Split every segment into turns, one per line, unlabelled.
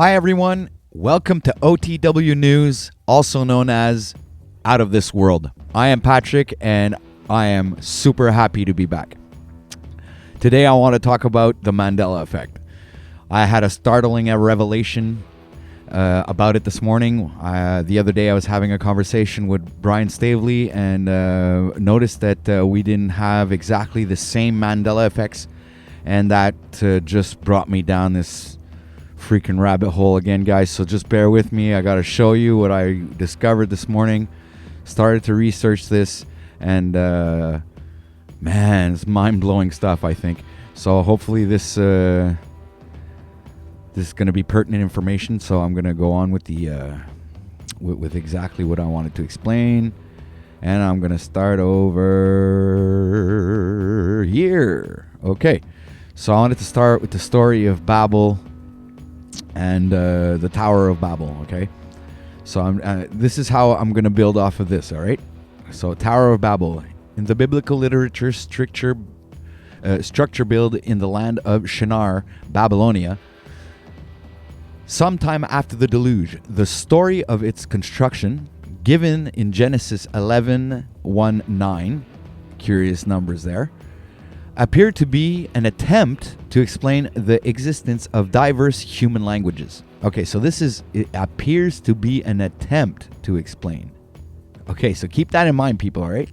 Hi everyone, welcome to OTW News, also known as Out of This World. I am Patrick and I am super happy to be back. Today I want to talk about the Mandela effect. I had a startling revelation about it this morning. The other day I was having a conversation with Brian Stavely and noticed that we didn't have exactly the same Mandela effects, and that just brought me down this freaking rabbit hole again, guys. So just bear with me. I got to show you what I discovered this morning. Started to research this, and man, it's mind-blowing stuff, I think. So hopefully this is going to be pertinent information. So I'm going to go on with the with exactly what I wanted to explain, and I'm going to start over here. Okay, so I wanted to start with the story of Babel and the Tower of Babel. Okay, so this is how I'm going to build off of this. All right, so Tower of Babel in the biblical literature structure built in the land of Shinar, Babylonia, sometime after the deluge. The story of its construction, given in Genesis 11:1-9, curious numbers there, appeared to be an attempt to explain the existence of diverse human languages. Okay, so it appears to be an attempt to explain. Okay, so keep that in mind, people, all right?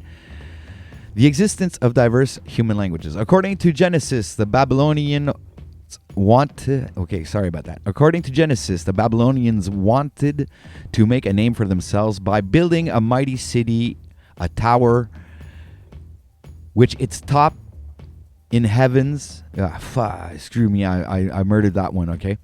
The existence of diverse human languages. According to Genesis, the Babylonians wanted to make a name for themselves by building a mighty city, a tower, which its top in heavens. Screw me, I murdered that one, okay?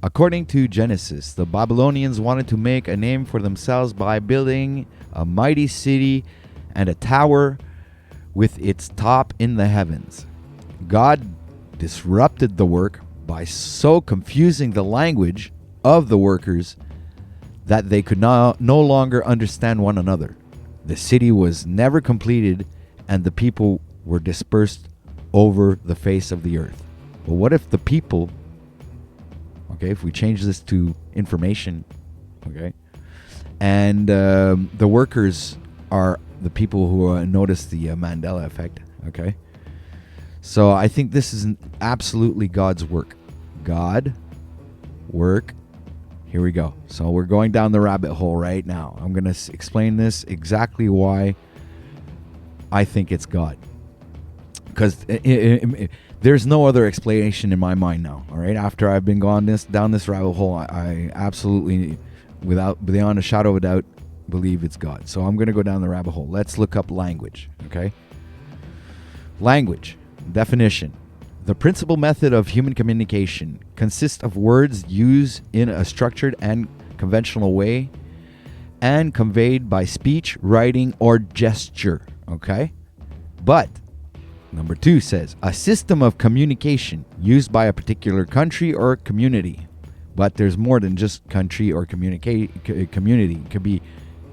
According to Genesis, the Babylonians wanted to make a name for themselves by building a mighty city and a tower with its top in the heavens. God disrupted the work by so confusing the language of the workers that they could no longer understand one another. The city was never completed, and the people were dispersed over the face of the earth. Well, what if the people, okay, if we change this to information, okay, and the workers are the people who notice the Mandela effect, okay? So I think this is absolutely God's work. God, work. Here we go. So we're going down the rabbit hole right now. I'm going to explain this exactly why I think it's God. Because there's no other explanation in my mind now. All right. After I've been down this rabbit hole, I absolutely, beyond a shadow of a doubt, believe it's God. So I'm going to go down the rabbit hole. Let's look up language. Okay. Language definition: the principal method of human communication consists of words used in a structured and conventional way and conveyed by speech, writing, or gesture. Okay. But number 2 says a system of communication used by a particular country or community. But there's more than just country or community. It could be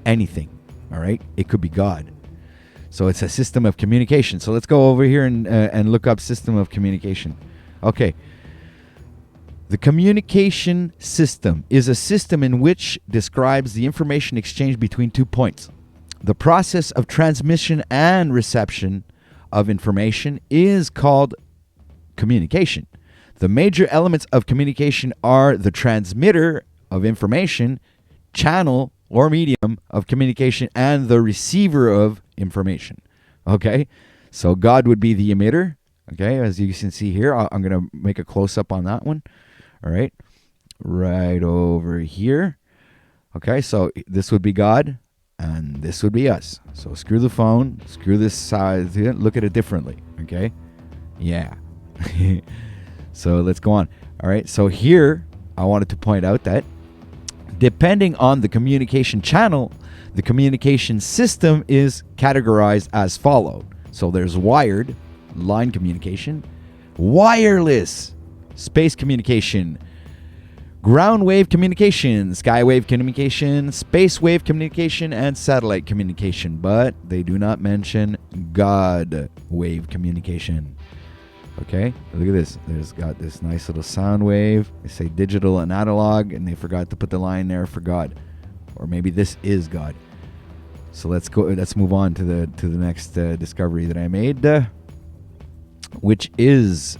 anything. All right. It could be God. So it's a system of communication. So let's go over here and look up system of communication. Okay. The communication system is a system in which describes the information exchange between 2 points. The process of transmission and reception of information is called communication. The major elements of communication are the transmitter of information, channel or medium of communication, and the receiver of information. Okay, so God would be the emitter. Okay, as you can see here, I'm going to make a close-up on that one. All right, right over here. Okay, so this would be God, and this would be us. So screw the phone, screw this side, look at it differently. Okay, yeah. So let's go on. All right, so here I wanted to point out that depending on the communication channel, the communication system is categorized as follows. So there's wired, line communication; wireless, space communication; ground wave communication, sky wave communication, space wave communication, and satellite communication. But they do not mention God wave communication. Okay, look at this. There's got this nice little sound wave. They say digital and analog, and they forgot to put the line there for God, or maybe this is God. So let's go. Let's move on to the next discovery that I made, which is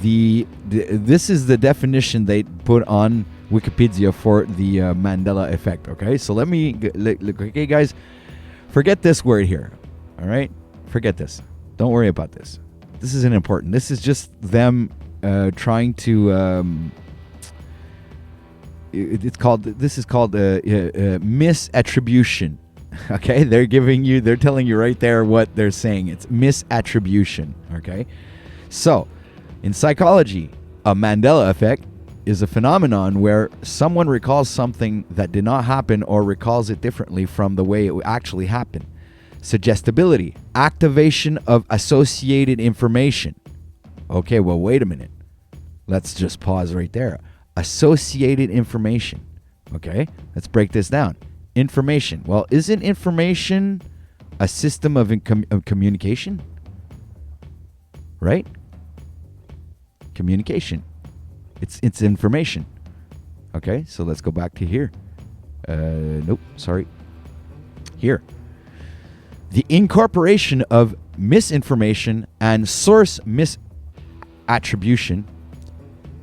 this is the definition they put on Wikipedia for the Mandela effect. Okay, so let me look. Okay, guys, forget this word here. All right, forget this. Don't worry about this. This isn't important. This is just them trying to. This is called misattribution. Okay, they're telling you right there what they're saying. It's misattribution. Okay, so in psychology, a Mandela effect is a phenomenon where someone recalls something that did not happen or recalls it differently from the way it actually happened. Suggestibility, activation of associated information. Okay, well, wait a minute. Let's just pause right there. Associated information. Okay, let's break this down. Information. Well, isn't information a system of communication? Right? Communication. It's information. Okay, so let's go back to here. Nope, sorry. Here. The incorporation of misinformation and source misattribution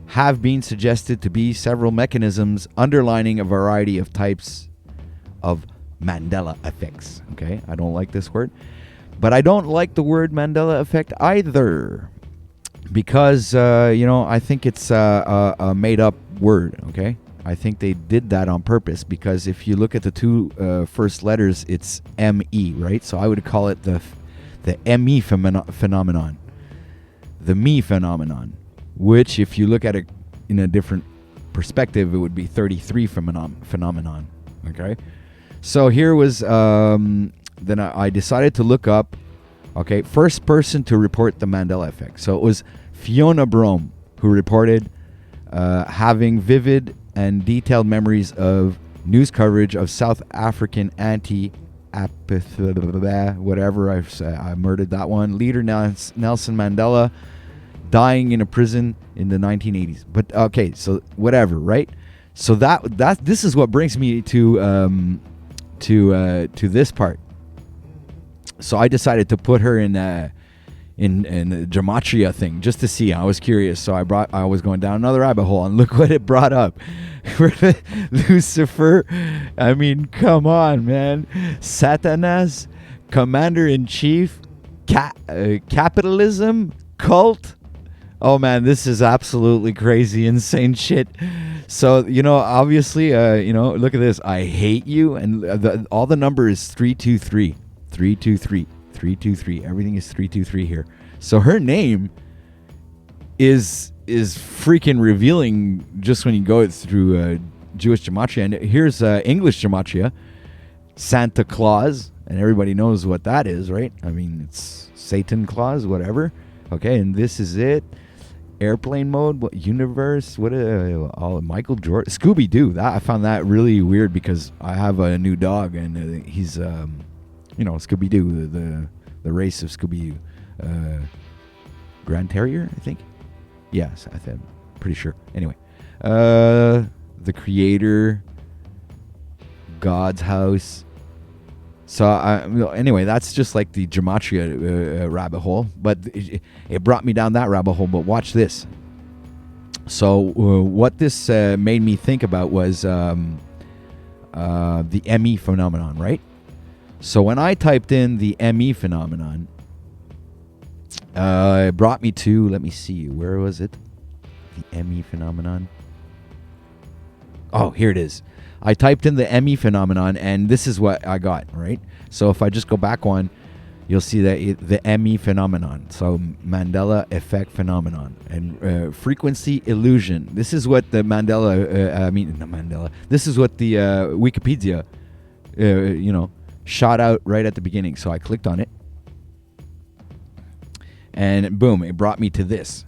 have been suggested to be several mechanisms underlining a variety of types of Mandela effects. Okay, I don't like this word, but I don't like the word Mandela effect either, because I think it's a made-up word. Okay, I think they did that on purpose, because if you look at the two first letters, it's M-E, right? So I would call it the M-E phenomenon, the me phenomenon, which if you look at it in a different perspective, it would be 33 phenomenon. Okay, so here was then I decided to look up, okay, first person to report the Mandela effect. So it was Fiona Brome who reported having vivid and detailed memories of news coverage of South African whatever, I murdered that one, leader Nelson Mandela dying in a prison in the 1980s. But okay, so whatever, right? So this is what brings me to this part. So I decided to put her in the gematria thing just to see. I was curious, so I was going down another rabbit hole, and look what it brought up. Lucifer, I mean, come on, man. Satanas, commander-in-chief, capitalism, cult. Oh man, this is absolutely crazy, insane shit. So, obviously, look at this. I hate you, and all the number is 323. 323. 323. Everything is 323 here. So her name is freaking revealing just when you go through Jewish gematria. And here's English gematria, Santa Claus, and everybody knows what that is, right? I mean, it's Satan Claus, whatever. Okay, and this is it. Airplane mode, what universe? What? Michael Jordan, Scooby Doo. That I found that really weird, because I have a new dog, and he's Scooby Doo, the race of Scooby Doo, Grand Terrier, I think. Yes, I'm pretty sure. Anyway, the creator, God's house. So anyway, that's just like the gematria rabbit hole, but it brought me down that rabbit hole. But watch this. So what this made me think about was the ME phenomenon, right? So when I typed in the ME phenomenon, it brought me to, let me see, where was it? The ME phenomenon. Oh, here it is. I typed in the ME phenomenon, and this is what I got, right? So if I just go back one, you'll see that the ME phenomenon. So Mandela effect phenomenon and frequency illusion. This is what the This is what the Wikipedia, shot out right at the beginning. So I clicked on it, and boom, it brought me to this.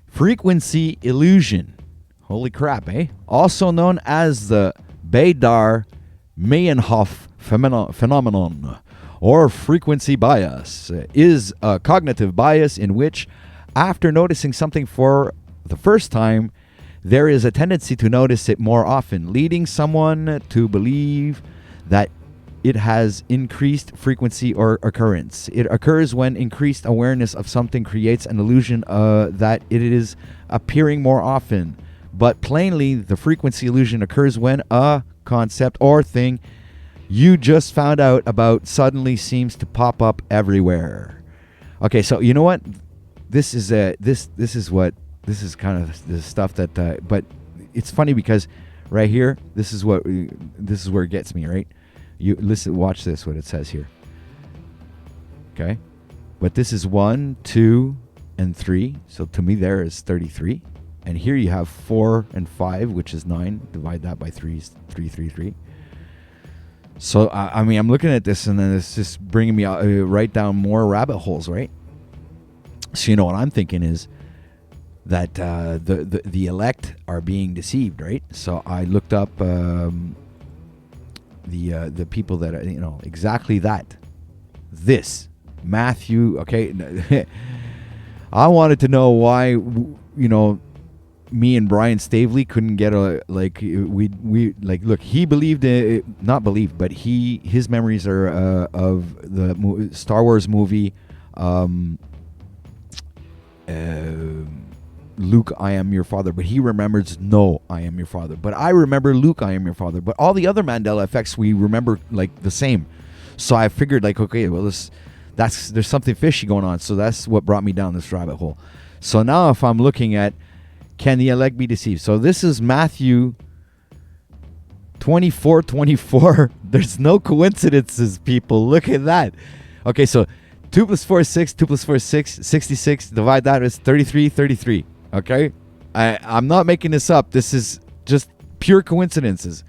Frequency illusion. Holy crap, eh? Also known as the Bader-Meinhof phenomenon, or frequency bias, is a cognitive bias in which After noticing something for the first time, there is a tendency to notice it more often, leading someone to believe that it has increased frequency or occurrence. It occurs when increased awareness of something creates an illusion that it is appearing more often. But plainly, the frequency illusion occurs when a concept or thing you just found out about suddenly seems to pop up everywhere. Okay, so you know what? This is kind of the stuff that. But it's funny because right here, this is where it gets me. Right? You listen, watch this. What it says here. Okay, but this is 1, 2, and 3. So to me, there is 33. And here you have 4 and 5, which is 9. Divide that by 3 is 333. So I mean, I'm looking at this, and then it's just bringing me right down more rabbit holes, right? So you know what I'm thinking is that the elect are being deceived, right? So I looked up the people that are, exactly that. This Matthew, okay. I wanted to know why, me and Brian Stavely couldn't get look, he believed not believed, but his memories are of the Star Wars movie Luke, I am your father, but he remembers no, I am your father. But I remember Luke, I am your father. But all the other Mandela effects we remember like the same. So I figured okay, well there's something fishy going on. So that's what brought me down this rabbit hole. So now if I'm looking at can the elect be deceived? So this is Matthew 24:24. There's no coincidences, people. Look at that. Okay, so 2 + 4 is 6. 2 + 4 is 6. 66. Divide that is 33. Okay? I'm not making this up. This is just pure coincidences.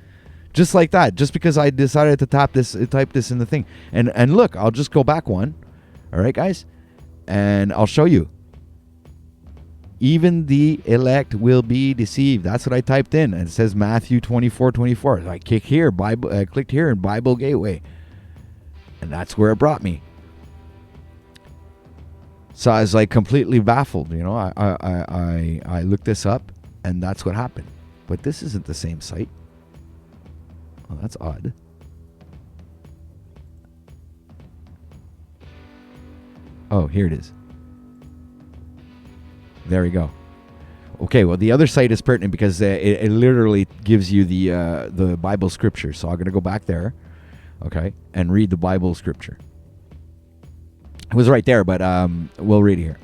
Just like that. Just because I decided to type this in the thing. And look, I'll just go back one. All right, guys? And I'll show you. Even the elect will be deceived. That's what I typed in. And it says Matthew 24:24. So I clicked here, clicked here in Bible Gateway. And that's where it brought me. So I was like completely baffled. I looked this up and that's what happened. But this isn't the same site. Oh, that's odd. Oh, here it is. There we go. Okay, well, the other site is pertinent because it literally gives you the Bible scripture. So I'm going to go back there, okay, and read the Bible scripture. It was right there, but we'll read it here.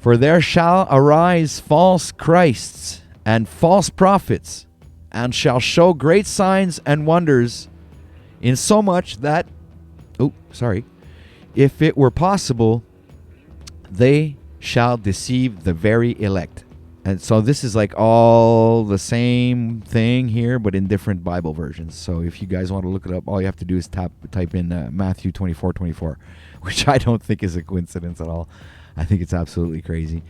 For there shall arise false Christs and false prophets, and shall show great signs and wonders, insomuch that, if it were possible, they shall deceive the very elect. And so this is like all the same thing here, but in different Bible versions. So if you guys want to look it up, all you have to do is type in Matthew 24:24, which I don't think is a coincidence at all. I think it's absolutely crazy.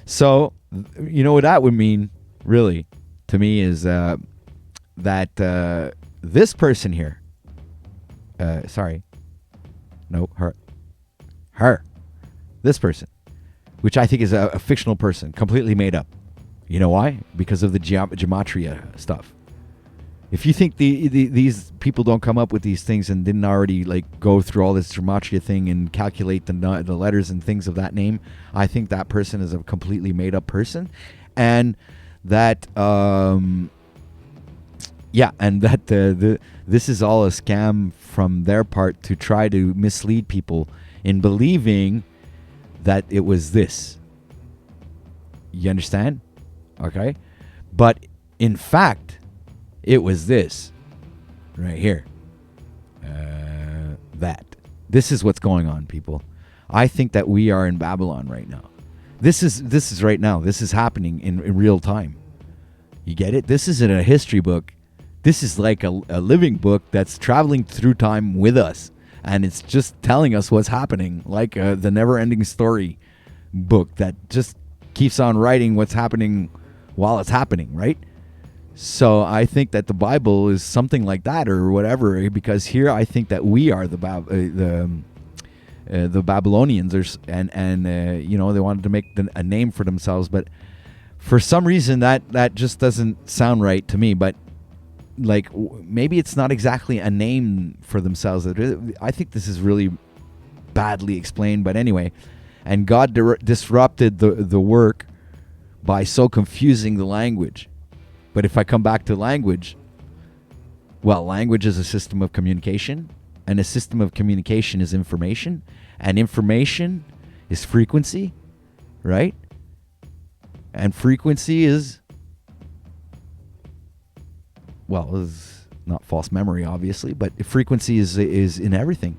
So you know what that would mean, really, to me is that this person here, this person, which I think is a fictional person, completely made up. You know why? Because of the gematria stuff. If you think these people don't come up with these things and didn't already go through all this gematria thing and calculate the letters and things of that name, I think that person is a completely made up person, and that this is all a scam from their part to try to mislead people in believing that it was this. You understand? Okay? But in fact, it was this right here. That. This is what's going on, people. I think that we are in Babylon right now. This is right now. This is happening in real time. You get it? This isn't a history book. This is like a living book that's traveling through time with us. And it's just telling us what's happening, like the never-ending story book that just keeps on writing what's happening while it's happening, right? So I think that the Bible is something like that or whatever, because here I think that we are the Babylonians, you know, they wanted to make a name for themselves, but for some reason that just doesn't sound right to me. But like maybe it's not exactly a name for themselves. I think this is really badly explained, but anyway. And God disrupted the work by so confusing the language. But if I come back to language, well, language is a system of communication, and a system of communication is information, and information is frequency, right? And frequency is, well, is not false memory, obviously, but frequency is in everything.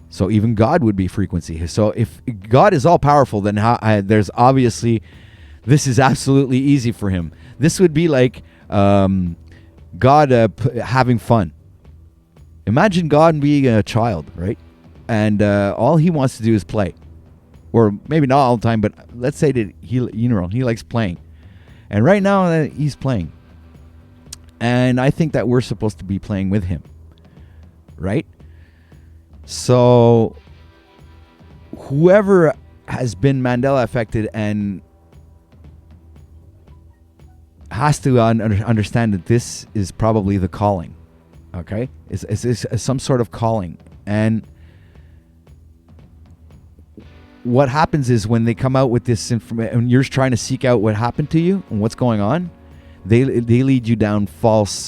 So even God would be frequency. So if God is all powerful, then there's obviously, this is absolutely easy for him. This would be like God having fun. Imagine God being a child, right? And all he wants to do is play. Or maybe not all the time, but let's say that he likes playing. And right now he's playing. And I think that we're supposed to be playing with him, right? So whoever has been Mandela affected and has to understand that this is probably the calling, okay? It's some sort of calling. And what happens is when they come out with this information, and you're trying to seek out what happened to you and what's going on, they lead you down false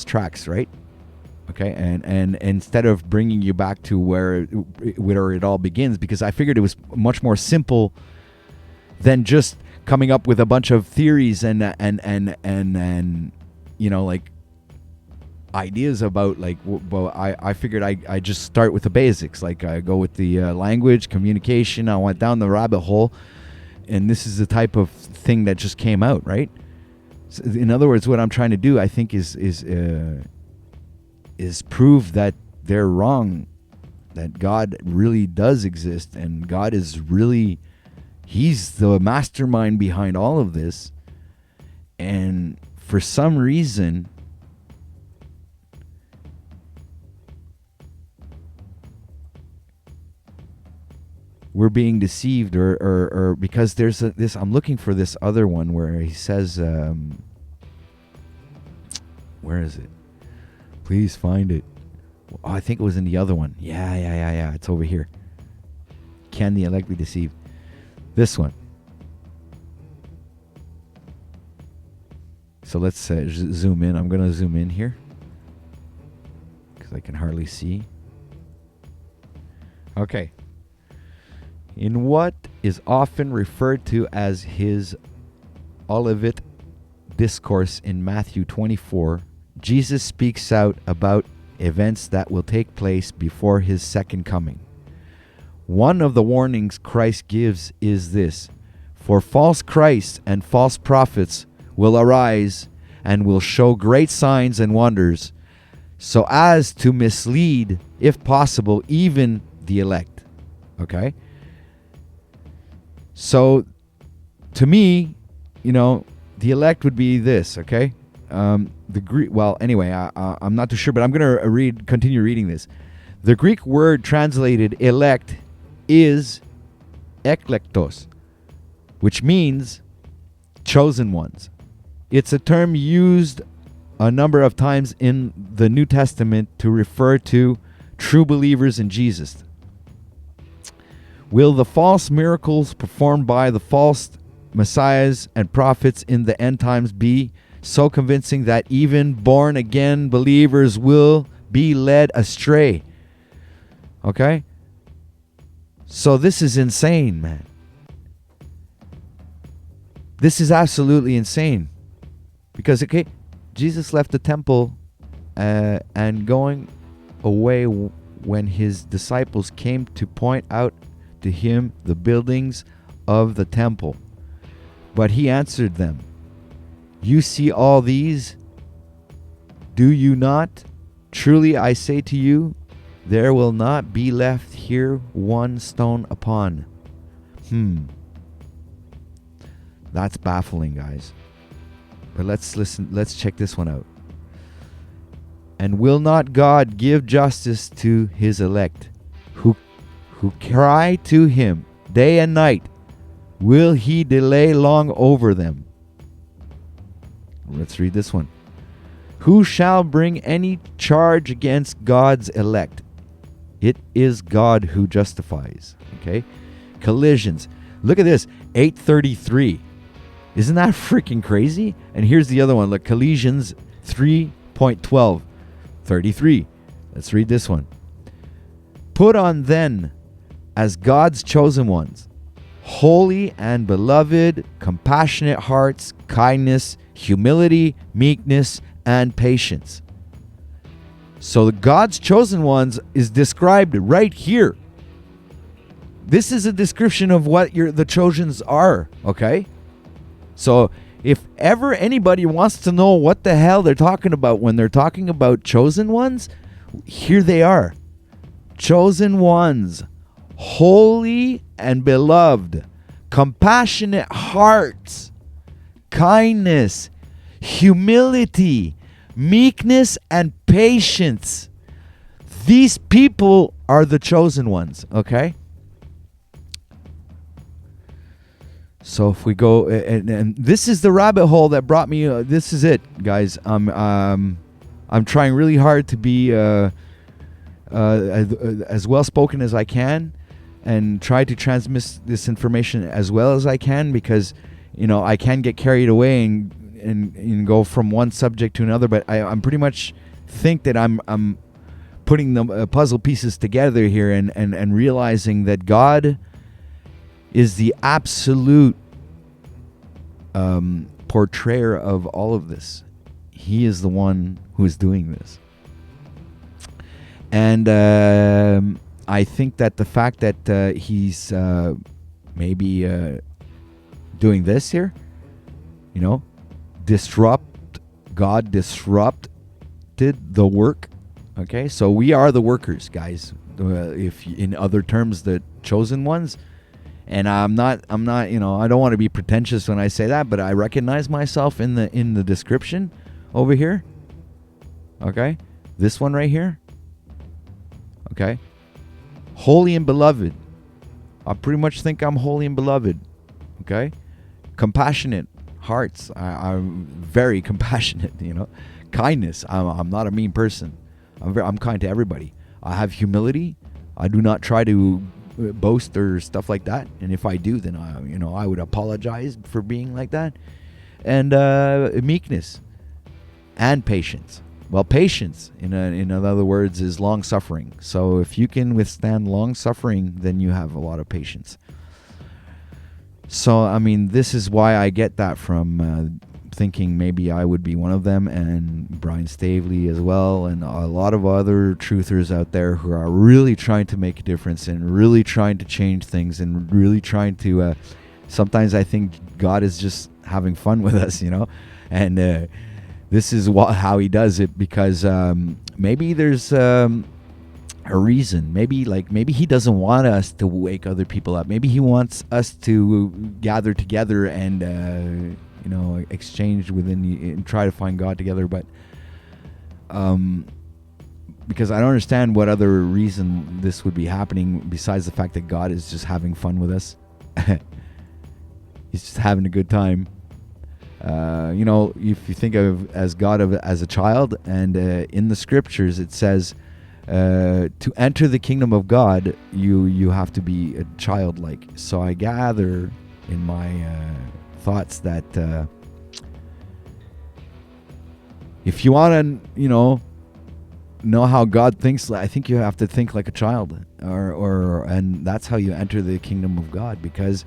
tracks, right? Okay, and instead of bringing you back to where it all begins, because I figured it was much more simple than just coming up with a bunch of theories and you know, like ideas about, like, well, I figured I just start with the basics, like I go with the language, communication. I went down the rabbit hole, and this is the type of thing that just came out, right? So in other words, what I'm trying to do, I think, is prove that they're wrong, that God really does exist, and God is really, he's the mastermind behind all of this. And for some reason, we're being deceived, or because there's this, I'm looking for this other one where he says, where is it? Please find it. Oh, I think it was in the other one. Yeah. It's over here. Can the elect be deceived? This one. So let's zoom in. I'm going to zoom in here because I can hardly see. Okay. In what is often referred to as his Olivet discourse in Matthew 24, Jesus speaks out about events that will take place before his second coming. One of the warnings Christ gives is this: for false Christs and false prophets will arise and will show great signs and wonders, so as to mislead, if possible, even the elect. Okay? So, to me, you know, the elect would be this, okay? The Greek, well, anyway, I'm not too sure, but I'm going to continue reading this. The Greek word translated elect is eklektos, which means chosen ones. It's a term used a number of times in the New Testament to refer to true believers in Jesus. Will the false miracles performed by the false messiahs and prophets in the end times be so convincing that even born-again believers will be led astray? Okay? So this is insane, man. This is absolutely insane. Because, okay, Jesus left the temple and going away when his disciples came to point out to him the buildings of the temple. But he answered them, "You see all these? Do you not? Truly I say to you, there will not be left here one stone upon." That's baffling, guys. But let's listen. Let's check this one out. And will not God give justice to his elect, who who cry to him day and night. Will he delay long over them? Let's read this one. Who shall bring any charge against God's elect? It is God who justifies. Okay? Collisions. Look at this. 8:33. Isn't that freaking crazy? And here's the other one. Look, Collisions 3.12. 33. Let's read this one. Put on then as God's chosen ones, holy and beloved, compassionate hearts, kindness, humility, meekness, and patience. So the God's chosen ones is described right here. This is a description of what the chosens are, okay? So if ever anybody wants to know what the hell they're talking about when they're talking about chosen ones, here they are. Chosen ones, holy and beloved, compassionate hearts, kindness, humility, meekness, and patience. These people are the chosen ones, okay? So if we go, and this is the rabbit hole that brought me, this is it, guys. I'm trying really hard to be as well spoken as I can and try to transmit this information as well as I can, because, you know, I can get carried away and go from one subject to another, but I'm pretty much think that I'm putting the puzzle pieces together here and realizing that God is the absolute portrayer of all of this. He is the one who is doing this. And I think that the fact that he's maybe doing this here, you know, God disrupted the work. Okay, so we are the workers, guys. If in other terms, the chosen ones. And I'm not, you know, I don't want to be pretentious when I say that, but I recognize myself in the description over here. Okay, this one right here. Okay, holy and beloved. I pretty much think I'm holy and beloved. Okay, compassionate hearts. I'm very compassionate. You know, kindness. I'm not a mean person. I'm kind to everybody. I have humility. I do not try to boast or stuff like that. And if I do, then I would apologize for being like that. And meekness and patience. Well, patience, in other words, is long suffering. So if you can withstand long suffering, then you have a lot of patience. So I mean, this is why I get that from thinking maybe I would be one of them, and Brian Stavely as well, and a lot of other truthers out there who are really trying to make a difference and really trying to change things and really trying to sometimes I think God is just having fun with us, you know, and this is how he does it, because maybe there's a reason. Maybe he doesn't want us to wake other people up. Maybe he wants us to gather together and exchange within and try to find God together. But because I don't understand what other reason this would be happening besides the fact that God is just having fun with us. He's just having a good time. If you think of as God as a child, and in the scriptures it says to enter the kingdom of God, you have to be a childlike. So I gather in my thoughts that if you want to, know how God thinks, I think you have to think like a child, and that's how you enter the kingdom of God, because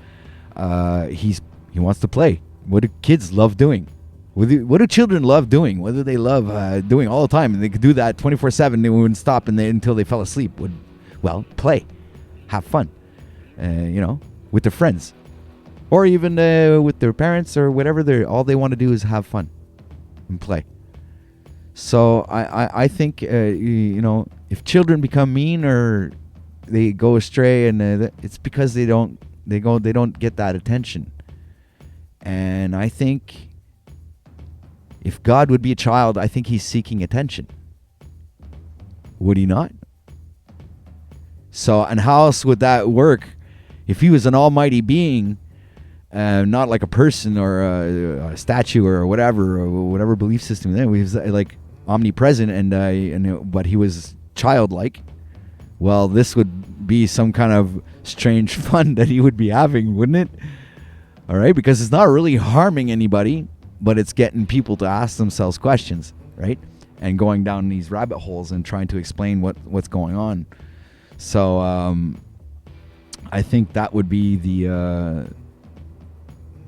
he wants to play. What do kids love doing? What do children love doing? What do they love doing all the time? And they could do that 24/7. They wouldn't stop until they fell asleep. Well, play, have fun, with their friends, or even with their parents or whatever. All they want to do is have fun and play. So I think if children become mean or they go astray, and it's because they don't get that attention. And I think if God would be a child, I think he's seeking attention. Would he not? So, and how else would that work if he was an almighty being, not like a person or a statue or whatever belief system? Then he was like omnipresent but he was childlike. Well, this would be some kind of strange fun that he would be having, wouldn't it? All right, because it's not really harming anybody, but it's getting people to ask themselves questions, right? And going down these rabbit holes and trying to explain what's going on. So I think that would be the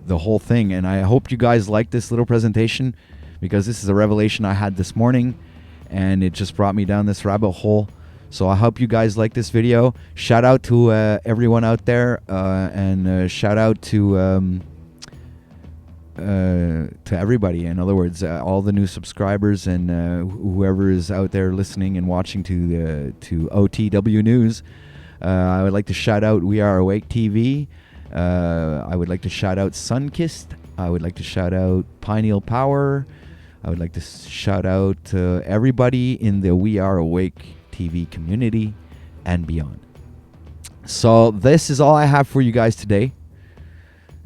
whole thing. And I hope you guys like this little presentation, because this is a revelation I had this morning, and it just brought me down this rabbit hole. So I hope you guys like this video. Shout out to everyone out there, and shout out to everybody. In other words, all the new subscribers and whoever is out there listening and watching to OTW News. I would like to shout out We Are Awake TV. I would like to shout out Sunkist. I would like to shout out Pineal Power. I would like to shout out everybody in the We Are Awake TV community and beyond. So this is all I have for you guys today.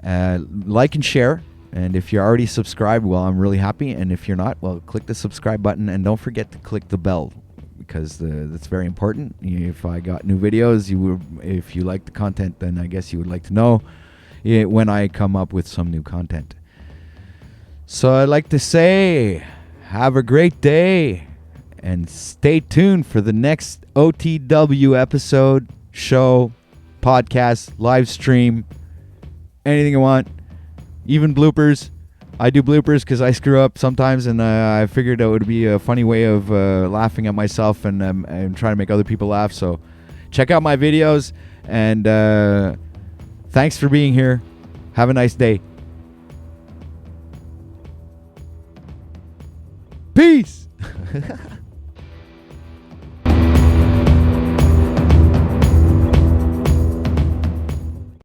Like and share. And if you're already subscribed, well, I'm really happy. And if you're not, well, click the subscribe button. And don't forget to click the bell, because that's very important. If I got new videos, if you like the content, then I guess you would like to know when I come up with some new content. So I'd like to say, have a great day. And stay tuned for the next OTW episode, show, podcast, live stream, anything you want, even bloopers. I do bloopers because I screw up sometimes, and I figured it would be a funny way of laughing at myself and trying to make other people laugh. So check out my videos, and thanks for being here. Have a nice day. Peace.